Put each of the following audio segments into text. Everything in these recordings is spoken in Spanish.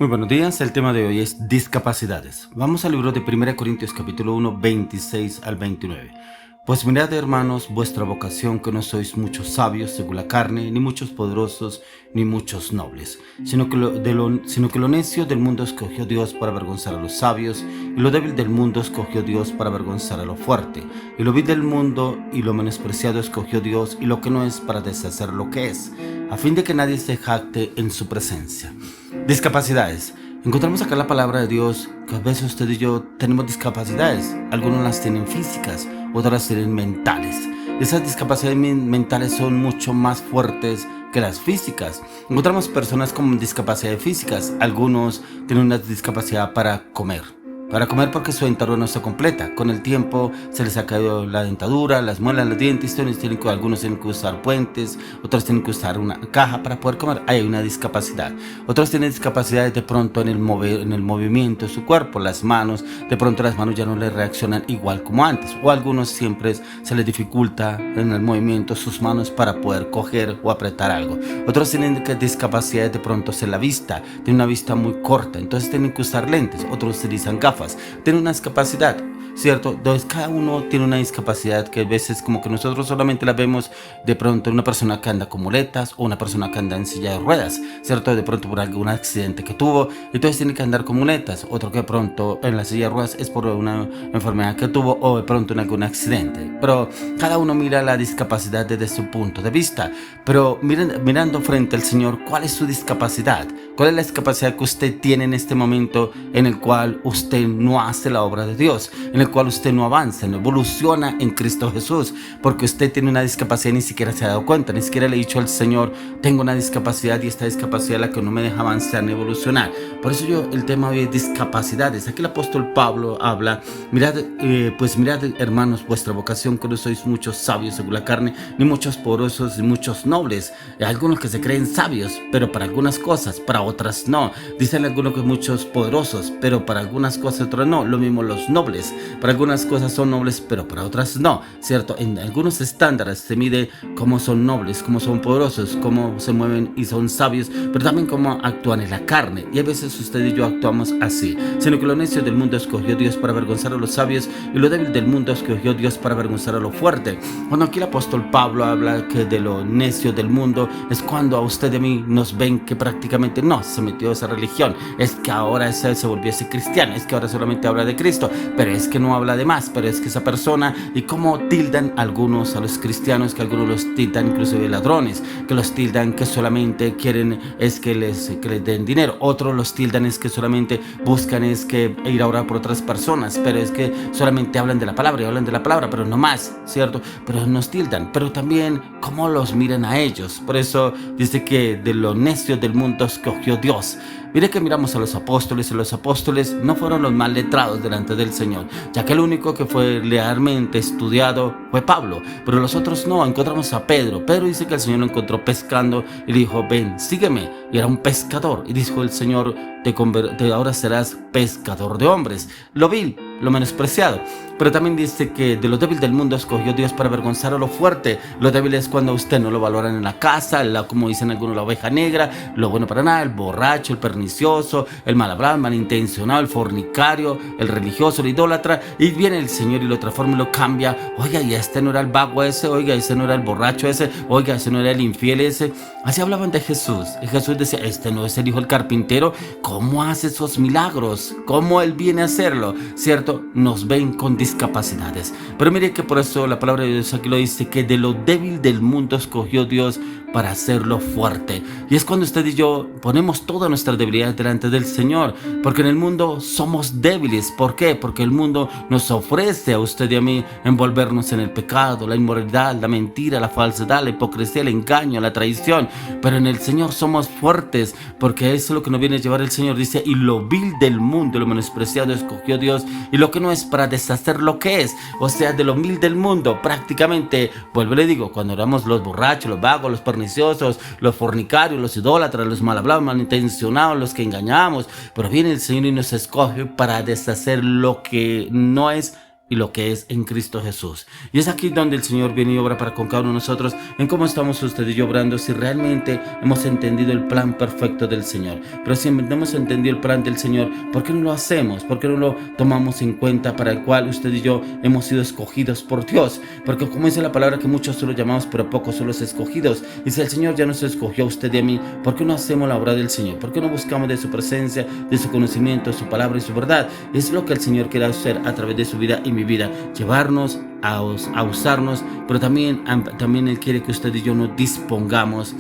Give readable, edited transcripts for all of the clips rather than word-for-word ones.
Muy buenos días, el tema de hoy es discapacidades. Vamos al libro de 1 Corintios capítulo 1, 26 al 29. Pues mirad, hermanos, vuestra vocación, que no sois muchos sabios según la carne, ni muchos poderosos, ni muchos nobles, sino que lo necio del mundo escogió Dios para avergonzar a los sabios, y lo débil del mundo escogió Dios para avergonzar a lo fuerte, y lo vil del mundo y lo menospreciado escogió Dios, y lo que no es para deshacer lo que es, a fin de que nadie se jacte en su presencia. Discapacidades. Encontramos acá la palabra de Dios que a veces usted y yo tenemos discapacidades. Algunos las tienen físicas, otras las tienen mentales. Esas discapacidades mentales son mucho más fuertes que las físicas. Encontramos personas con discapacidades físicas. Algunos tienen una discapacidad para comer. Para comer porque su dentadura no está completa. Con el tiempo se les ha caído la dentadura, las muelas, los dientes. Algunos tienen que usar puentes, otros tienen que usar una caja para poder comer. Hay una discapacidad. Otros tienen discapacidades de pronto en el movimiento de su cuerpo. Las manos, de pronto las manos ya no les reaccionan igual como antes. O a algunos siempre se les dificulta en el movimiento sus manos para poder coger o apretar algo. Otros tienen discapacidades de pronto en la vista. Tienen una vista muy corta, entonces tienen que usar lentes. Otros utilizan gafas. Tienen una discapacidad, ¿cierto? Entonces cada uno tiene una discapacidad que a veces como que nosotros solamente la vemos de pronto en una persona que anda con muletas o una persona que anda en silla de ruedas, ¿cierto? De pronto por algún accidente que tuvo, entonces tiene que andar con muletas. Otro que de pronto en la silla de ruedas es por una enfermedad que tuvo o de pronto en algún accidente. Pero cada uno mira la discapacidad desde su punto de vista. Pero mirando frente al Señor, ¿cuál es su discapacidad? ¿Cuál es la discapacidad que usted tiene en este momento en el cual usted no hace la obra de Dios, en el cual usted no avanza, no evoluciona en Cristo Jesús? Porque usted tiene una discapacidad y ni siquiera se ha dado cuenta, ni siquiera le ha dicho al Señor: tengo una discapacidad y esta discapacidad es la que no me deja avanzar ni evolucionar. Por eso el tema hoy es discapacidades. Aquí el apóstol Pablo habla: mirad, mirad, hermanos, vuestra vocación, que no sois muchos sabios según la carne, ni muchos poderosos, ni muchos nobles. Hay algunos que se creen sabios, pero para algunas cosas, para otras no. Dicen algunos que muchos poderosos, pero para algunas cosas otras no. Lo mismo los nobles, para algunas cosas son nobles, pero para otras no, ¿cierto? En algunos estándares se mide cómo son nobles, cómo son poderosos, cómo se mueven y son sabios, pero también cómo actúan en la carne. Y a veces usted y yo actuamos así, sino que lo necio del mundo escogió Dios para avergonzar a los sabios, y lo débil del mundo escogió Dios para avergonzar a lo fuerte. Cuando aquí el apóstol Pablo habla que de lo necio del mundo, es cuando a usted y a mí nos ven que prácticamente no se metió a esa religión, es que ahora se volvió ese cristiano, es que ahora solamente habla de Cristo, pero es que no habla de más, pero es que esa persona, y cómo tildan algunos a los cristianos, que algunos los tildan incluso de ladrones, que los tildan que solamente quieren es que les den dinero, otros los tildan es que solamente buscan es que ir a orar por otras personas, pero es que solamente hablan de la palabra y hablan de la palabra, pero no más, ¿cierto? Pero nos tildan, pero también cómo los miran a ellos. Por eso dice que de lo necio del mundo escogió Dios. Mire que miramos a los apóstoles, y los apóstoles no fueron los más letrados delante del Señor, ya que el único que fue realmente estudiado fue Pablo, pero los otros no. Encontramos a Pedro. Pedro dice que el Señor lo encontró pescando y le dijo: ven, sígueme. Y era un pescador, y dijo el Señor: ahora serás pescador de hombres. Lo vil, lo menospreciado. Pero también dice que de lo débil del mundo escogió Dios para avergonzar a lo fuerte. Lo débil es cuando usted no lo valoran en la casa, como dicen algunos, la oveja negra, lo bueno para nada, el borracho, el pernicioso, el mal hablado, el malintencionado, el fornicario, el religioso, el idólatra. Y viene el Señor y lo transforma y lo cambia. Oiga, y este no era el vago ese, oiga, ese no era el borracho ese, oiga, ese no era el infiel ese. Así hablaban de Jesús. Y Jesús decía: este no es el hijo del carpintero. ¿Cómo hace esos milagros? ¿Cómo él viene a hacerlo? ¿Cierto? Nos ven con discapacidades. Pero mire que por eso la palabra de Dios aquí lo dice, que de lo débil del mundo escogió Dios para hacerlo fuerte. Y es cuando usted y yo ponemos toda nuestra debilidad delante del Señor, porque en el mundo somos débiles. ¿Por qué? Porque el mundo nos ofrece a usted y a mí envolvernos en el pecado, la inmoralidad, la mentira, la falsedad, la hipocresía, el engaño, la traición. Pero en el Señor somos fuertes, porque eso es lo que nos viene a llevar el Señor. Dice: y lo vil del mundo, lo menospreciado escogió Dios, y lo que no es para deshacer lo que es. O sea, de lo vil del mundo, prácticamente, vuelvo y le digo, cuando éramos los borrachos, los vagos, los perniciosos, los fornicarios, los idólatras, los mal hablados, malintencionados, los que engañamos, pero viene el Señor y nos escoge para deshacer lo que no es y lo que es en Cristo Jesús. Y es aquí donde el Señor viene y obra para con cada uno de nosotros, en cómo estamos usted y yo obrando, si realmente hemos entendido el plan perfecto del Señor. Pero si no hemos entendido el plan del Señor, ¿por qué no lo hacemos? ¿Por qué no lo tomamos en cuenta, para el cual usted y yo hemos sido escogidos por Dios? Porque como dice la palabra, que muchos solo llamamos, pero pocos son los escogidos. Y si el Señor ya nos escogió a usted y a mí, ¿por qué no hacemos la obra del Señor? ¿Por qué no buscamos de su presencia, de su conocimiento, de su palabra y su verdad? Es lo que el Señor quiere hacer a través de su vida y mi vida, llevarnos a usarnos, pero también Él quiere que usted y yo nos dispongamos,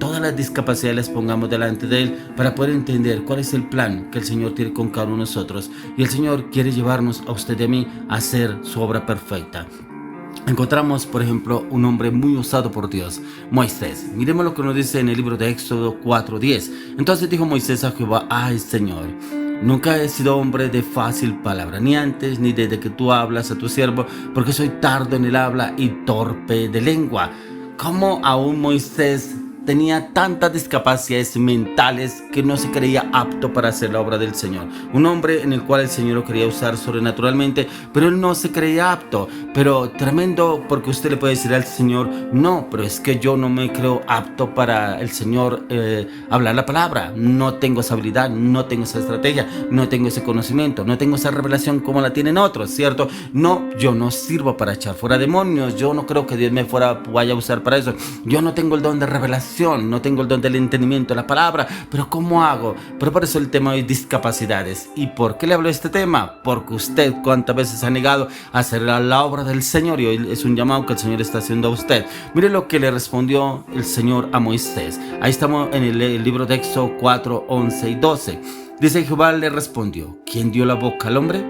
todas las discapacidades las pongamos delante de Él, para poder entender cuál es el plan que el Señor tiene con cada uno de nosotros. Y el Señor quiere llevarnos a usted y a mí a hacer su obra perfecta. Encontramos, por ejemplo, un hombre muy usado por Dios, Moisés. Miremos lo que nos dice en el libro de Éxodo 4:10. Entonces dijo Moisés a Jehová: ay, Señor, nunca he sido hombre de fácil palabra, ni antes ni desde que tú hablas a tu siervo, porque soy tardo en el habla y torpe de lengua. ¿Cómo aún Moisés tenía tantas discapacidades mentales que no se creía apto para hacer la obra del Señor? Un hombre en el cual el Señor lo quería usar sobrenaturalmente, pero él no se creía apto. Pero tremendo, porque usted le puede decir al Señor: no, pero es que yo no me creo apto para el Señor hablar la palabra. No tengo esa habilidad, no tengo esa estrategia, no tengo ese conocimiento, no tengo esa revelación como la tienen otros, ¿cierto? No, yo no sirvo para echar fuera demonios. Yo no creo que Dios me vaya a usar para eso. Yo no tengo el don de revelación, no tengo el don del entendimiento de la palabra, pero ¿cómo hago? Pero por eso el tema de discapacidades. ¿Y por qué le hablo de este tema? Porque usted cuántas veces ha negado a hacer la obra del Señor, y hoy es un llamado que el Señor está haciendo a usted. Mire lo que le respondió el Señor a Moisés. Ahí estamos en el libro de Éxodo 4, 11 y 12. Dice: Jehová le respondió: ¿quién dio la boca al hombre?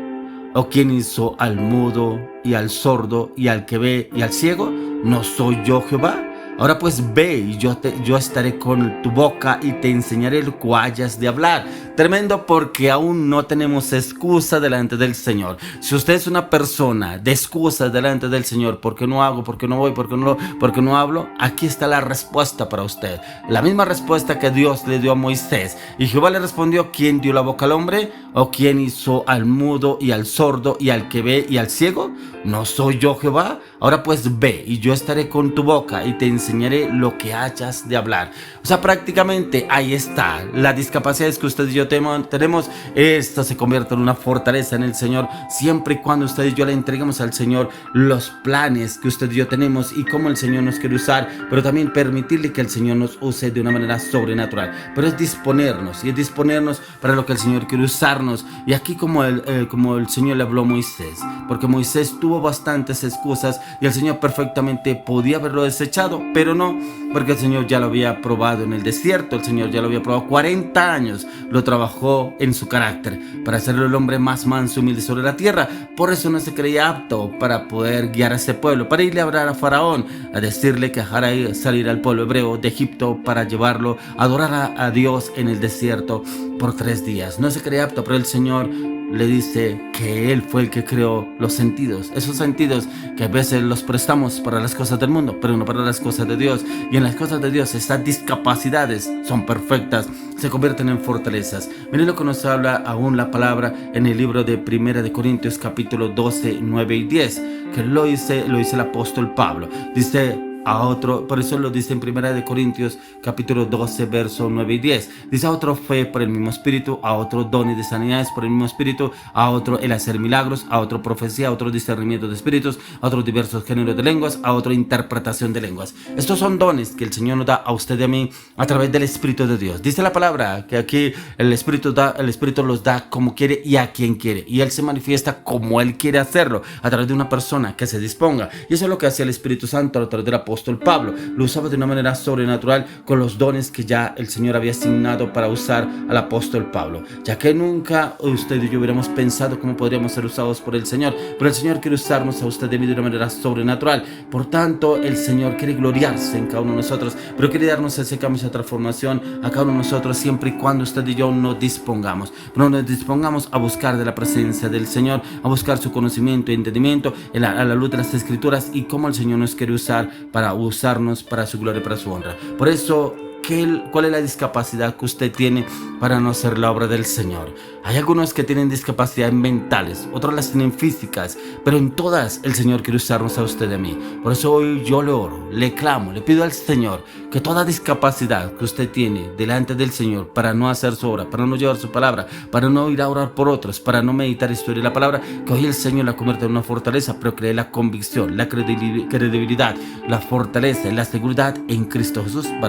¿O quién hizo al mudo y al sordo y al que ve y al ciego? ¿No soy yo Jehová? Ahora pues ve, y yo estaré con tu boca y te enseñaré lo que hayas de hablar. Tremendo, porque aún no tenemos excusa delante del Señor. Si usted es una persona de excusas delante del Señor, ¿por qué no hago? ¿Por qué no voy? ¿Por qué no hablo? Aquí está la respuesta para usted. La misma respuesta que Dios le dio a Moisés. Y Jehová le respondió: ¿quién dio la boca al hombre? ¿O quién hizo al mudo y al sordo y al que ve y al ciego? ¿No soy yo Jehová? Ahora pues ve, y yo estaré con tu boca y te enseñaré lo que hayas de hablar. O sea, prácticamente ahí está. Las discapacidades que usted y yo tenemos, esto se convierte en una fortaleza en el Señor, siempre y cuando usted y yo le entreguemos al Señor los planes que usted y yo tenemos y cómo el Señor nos quiere usar, pero también permitirle que el Señor nos use de una manera sobrenatural. Pero es disponernos, y es disponernos para lo que el Señor quiere usarnos. Y aquí como el Señor le habló a Moisés, porque Moisés tuvo bastantes excusas y el Señor perfectamente podía haberlo desechado, pero no, porque el Señor ya lo había probado en el desierto. El Señor ya lo había probado 40 años, lo trabajó en su carácter para hacerlo el hombre más manso y humilde sobre la tierra. Por eso no se creía apto para poder guiar a ese pueblo, para irle a hablar a Faraón, a decirle que dejara salir al pueblo hebreo de Egipto para llevarlo a adorar a Dios en el desierto por 3 días. No se creía apto, pero el Señor le dice que Él fue el que creó los sentidos, esos sentidos que a veces los prestamos para las cosas del mundo, pero no para las cosas de Dios. Y en las cosas de Dios estas discapacidades son perfectas, se convierten en fortalezas. Miren lo que nos habla aún la palabra en el libro de Primera de Corintios capítulo 12, 9 y 10, que lo dice el apóstol Pablo. Dice a otro, por eso lo dice en Primera de Corintios capítulo 12 versos 9 y 10. Dice: a otro fe por el mismo espíritu, a otro dones de sanidades por el mismo espíritu, a otro el hacer milagros, a otro profecía, a otro discernimiento de espíritus, a otros diversos géneros de lenguas, a otro interpretación de lenguas. Estos son dones que el Señor nos da a usted y a mí a través del Espíritu de Dios. Dice la palabra que aquí el Espíritu los da como quiere y a quien quiere, y Él se manifiesta como Él quiere hacerlo, a través de una persona que se disponga. Y eso es lo que hacía el Espíritu Santo a través del apóstol Pablo. Lo usaba de una manera sobrenatural con los dones que ya el Señor había asignado para usar al apóstol Pablo, ya que nunca usted y yo hubiéramos pensado cómo podríamos ser usados por el Señor, pero el Señor quiere usarnos a usted y mí de una manera sobrenatural. Por tanto, el Señor quiere gloriarse en cada uno de nosotros, pero quiere darnos ese cambio, esa transformación a cada uno de nosotros, siempre y cuando usted y yo nos dispongamos. Pero nos dispongamos a buscar de la presencia del Señor, a buscar su conocimiento y entendimiento a la luz de las Escrituras, y cómo el Señor nos quiere usar para usarnos para su gloria y para su honra. Por eso ¿Cuál es la discapacidad que usted tiene para no hacer la obra del Señor? Hay algunos que tienen discapacidades mentales, otros las tienen físicas, pero en todas el Señor quiere usarnos a usted y a mí. Por eso hoy yo le oro, le clamo, le pido al Señor que toda discapacidad que usted tiene delante del Señor para no hacer su obra, para no llevar su palabra, para no ir a orar por otros, para no meditar y estudiar la palabra, que hoy el Señor la convierta en una fortaleza, pero que le dé la convicción, la credibilidad, la fortaleza y la seguridad en Cristo Jesús para